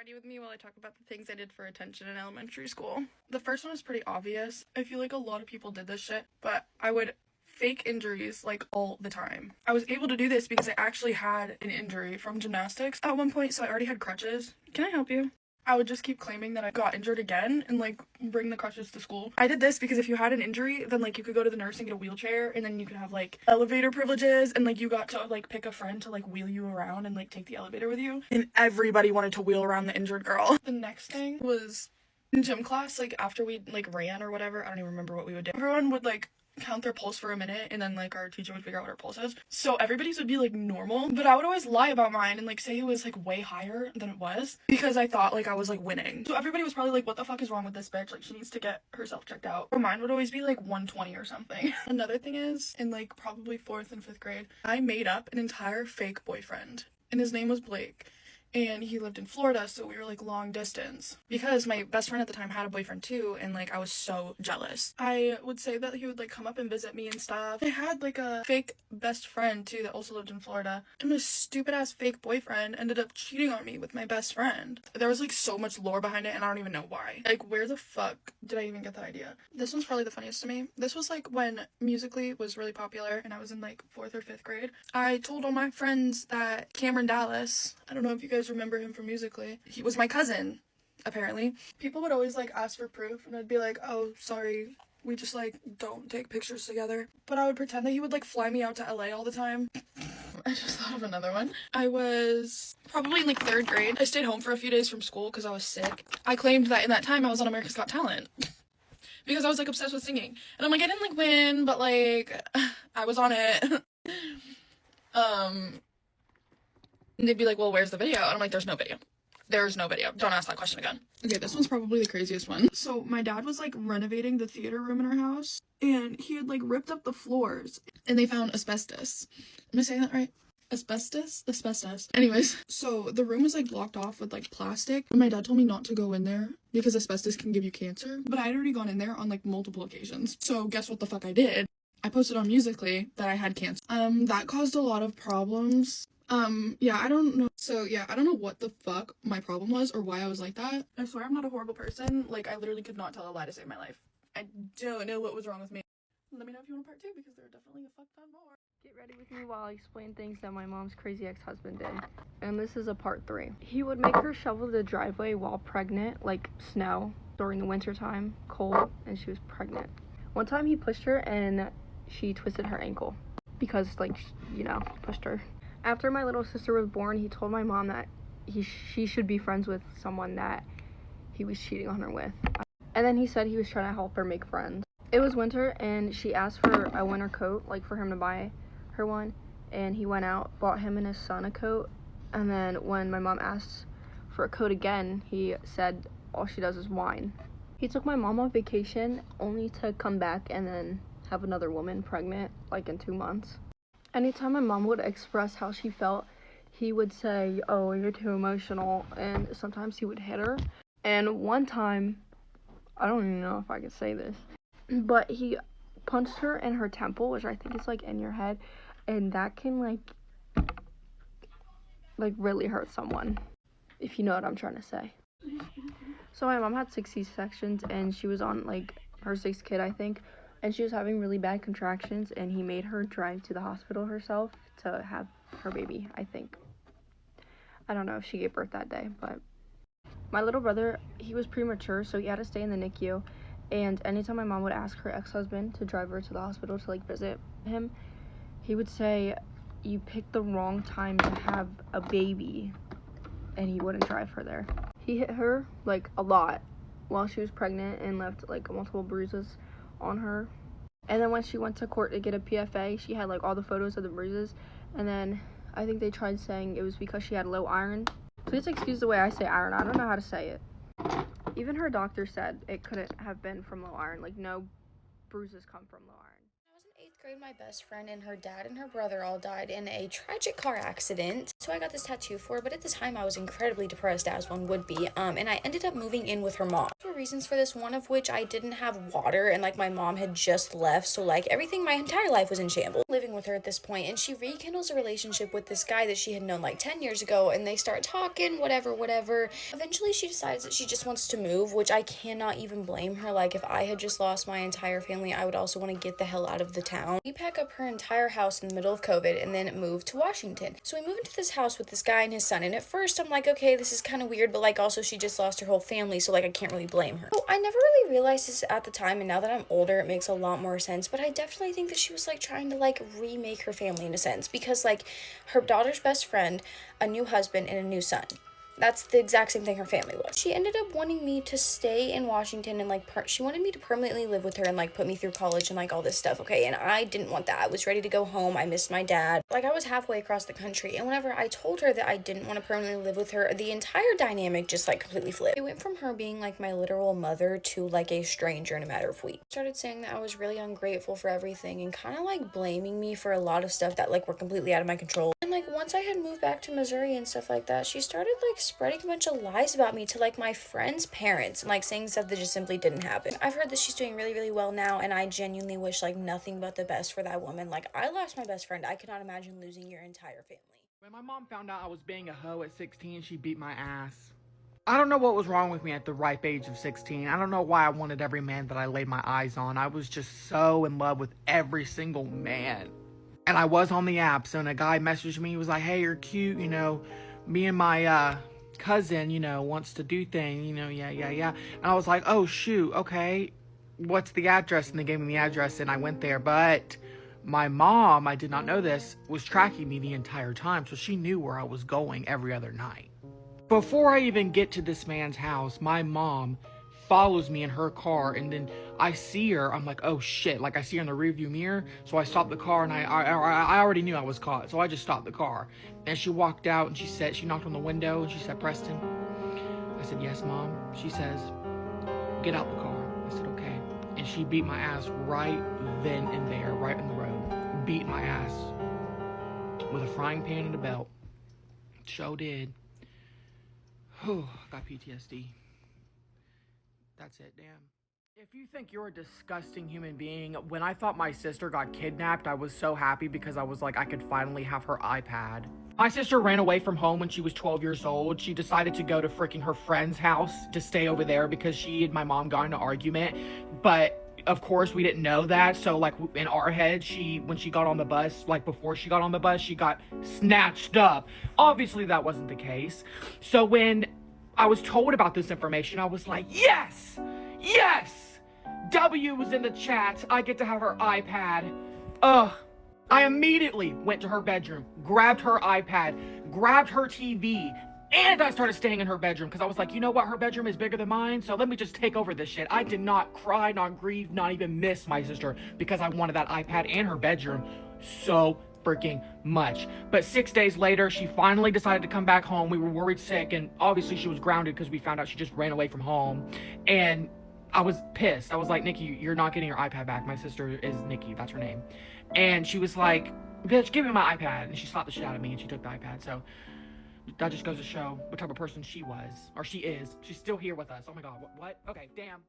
ready with me while I talk about the things I did for attention in elementary school. The first one is pretty obvious. I feel like a lot of people did this shit, but I would fake injuries like all the time. I was able to do this because I actually had an injury from gymnastics at one point, so I already had crutches. Can I help you? I would just keep claiming that I got injured again and like bring the crutches to school. I did this because if you had an injury, then like you could go to the nurse and get a wheelchair, and then you could have like elevator privileges, and like you got to like pick a friend to like wheel you around and like take the elevator with you. And everybody wanted to wheel around the injured girl. The next thing was in gym class, like after we like ran or whatever, I don't even remember what we would do. Everyone would like count their pulse for a minute, and then like our teacher would figure out what our pulse is. So everybody's would be like normal, but I would always lie about mine and like say it was like way higher than it was because I thought like I was like winning. So everybody was probably like, what the fuck is wrong with this bitch? Like she needs to get herself checked out. Or mine would always be like 120 or something. Another thing is in like probably 4th and 5th grade, I made up an entire fake boyfriend, and his name was Blake. And he lived in Florida, so we were like long distance. Because my best friend at the time had a boyfriend too, and like I was so jealous. I would say that he would like come up and visit me and stuff. I had like a fake best friend too that also lived in Florida. And my stupid ass fake boyfriend ended up cheating on me with my best friend. There was like so much lore behind it, and I don't even know why. Like, where the fuck did I even get that idea? This one's probably the funniest to me. This was like when Musical.ly was really popular, and I was in like 4th or 5th grade. I told all my friends that Cameron Dallas, I don't know if you guys remember him from Musical.ly, he was my cousin, apparently. People would always like ask for proof, and I'd be like, oh, sorry, we just like don't take pictures together. But I would pretend that he would like fly me out to LA all the time. I just thought of another one. I was probably in like 3rd grade. I stayed home for a few days from school because I was sick. I claimed that in that time I was on America's Got Talent because I was like obsessed with singing. And I'm like, I didn't like win, but like I was on it. And they'd be like, well, where's the video? And I'm like, there's no video. There's no video. Don't ask that question again. Okay, this one's probably the craziest one. So my dad was like renovating the theater room in our house, and he had like ripped up the floors, and they found asbestos. Am I saying that right? Asbestos? Asbestos. Anyways, so the room was like blocked off with like plastic, and my dad told me not to go in there because asbestos can give you cancer. But I had already gone in there on like multiple occasions. So guess what the fuck I did? I posted on Musical.ly that I had cancer. That caused a lot of problems. Yeah, I don't know. So yeah, I don't know what the fuck my problem was or why I was like that. I swear I'm not a horrible person. Like, I literally could not tell a lie to save my life. I don't know what was wrong with me. Let me know if you want a part 2 because there are definitely a fuck ton more. Get ready with me while I explain things that my mom's crazy ex-husband did. And this is a part 3. He would make her shovel the driveway while pregnant, like snow, during the winter time, cold, and she was pregnant. One time he pushed her and she twisted her ankle because, like, you know, pushed her. After my little sister was born, he told my mom that she should be friends with someone that he was cheating on her with. And then he said he was trying to help her make friends. It was winter, and she asked for a winter coat, like for him to buy her one. And he went out, bought him and his son a coat. And then when my mom asked for a coat again, he said all she does is whine. He took my mom on vacation only to come back and then have another woman pregnant, like in 2 months. Anytime my mom would express how she felt, he would say, oh, you're too emotional, and sometimes he would hit her. And one time, I don't even know if I could say this, but he punched her in her temple, which I think is like in your head, and that can like really hurt someone, if you know what I'm trying to say. So my mom had 6 C-sections, and she was on like her 6th kid, I think. And she was having really bad contractions, and he made her drive to the hospital herself to have her baby, I think. I don't know if she gave birth that day, but my little brother, he was premature, so he had to stay in the NICU. And anytime my mom would ask her ex-husband to drive her to the hospital to like visit him, he would say, you picked the wrong time to have a baby, and he wouldn't drive her there. He hit her like a lot while she was pregnant and left like multiple bruises on her. And then when she went to court to get a PFA, she had like all the photos of the bruises, and then I think they tried saying it was because she had low iron. Please excuse the way I say iron, I don't know how to say it. Even her doctor said it couldn't have been from low iron, like no bruises come from low iron. When I was in 8th grade, my best friend and her dad and her brother all died in a tragic car accident. who I got this tattoo for, but at the time I was incredibly depressed, as one would be, and I ended up moving in with her mom. There were reasons for this, one of which I didn't have water, and like my mom had just left, so like everything, my entire life was in shambles. Living with her at this point, and she rekindles a relationship with this guy that she had known like 10 years ago, and they start talking, whatever. Eventually she decides that she just wants to move, which I cannot even blame her. Like, if I had just lost my entire family, I would also want to get the hell out of the town. We pack up her entire house in the middle of COVID and then move to Washington. So we move into this house with this guy and his son, and at first I'm like, okay, this is kind of weird, but like also she just lost her whole family, so like I can't really blame her. So I never really realized this at the time, and now that I'm older it makes a lot more sense, but I definitely think that she was like trying to like remake her family in a sense, because like her daughter's best friend, a new husband, and a new son. That's the exact same thing her family was. She ended up wanting me to stay in Washington and like she wanted me to permanently live with her and like put me through college and like all this stuff, okay? And I didn't want that. I was ready to go home. I missed my dad. Like, I was halfway across the country, and whenever I told her that I didn't want to permanently live with her, the entire dynamic just like completely flipped. It went from her being like my literal mother to like a stranger in a matter of weeks. Started saying that I was really ungrateful for everything and kind of like blaming me for a lot of stuff that like were completely out of my control. And like once I had moved back to Missouri and stuff like that, she started like spreading a bunch of lies about me to like my friends' parents and like saying stuff that just simply didn't happen. I've heard that she's doing really well now, and I genuinely wish like nothing but the best for that woman. Like, I lost my best friend. I could not imagine losing your entire family. When my mom found out I was being a hoe at 16, she beat my ass. I don't know what was wrong with me at the ripe age of 16. I don't know why I wanted every man that I laid my eyes on. I was just so in love with every single man. And I was on the apps, and a guy messaged me. He was like, hey, you're cute, you know, me and my cousin, you know, wants to do things, you know, yeah. And I was like, oh, shoot, okay, what's the address? And they gave me the address, and I went there. But my mom, I did not know this, was tracking me the entire time, so she knew where I was going every other night. Before I even get to this man's house, my mom follows me in her car, and then I see her. I'm like, oh shit, like I see her in the rearview mirror. So I stopped the car, and I already knew I was caught, so I just stopped the car. And she walked out, and she knocked on the window, and she said, Preston. I said, yes, Mom. She says, get out the car. I said, okay. And she beat my ass right then and there, right in the road. Beat my ass with a frying pan and a belt. So did. Whew, got PTSD. That's it, damn. If you think you're a disgusting human being, when I thought my sister got kidnapped, I was so happy because I was like, I could finally have her iPad. My sister ran away from home when she was 12 years old. She decided to go to freaking her friend's house to stay over there because she and my mom got in an argument. But of course we didn't know that. So like in our head, when she got on the bus, like before she got on the bus, she got snatched up. Obviously that wasn't the case. So when I was told about this information, I was like, yes! W was in the chat. I get to have her iPad. I immediately went to her bedroom, grabbed her iPad, grabbed her TV, and I started staying in her bedroom because I was like, you know what? Her bedroom is bigger than mine, so let me just take over this shit. I did not cry, not grieve, not even miss my sister because I wanted that iPad and her bedroom so freaking much. But 6 days later, she finally decided to come back home. We were worried sick, and obviously she was grounded because we found out she just ran away from home. And I was pissed. I was like, Nikki, you're not getting your iPad back. My sister is Nikki, that's her name. And she was like, bitch, give me my iPad. And she slapped the shit out of me, and she took the iPad. So that just goes to show what type of person she was, or she is. She's still here with us. Oh my god, what? Okay, damn.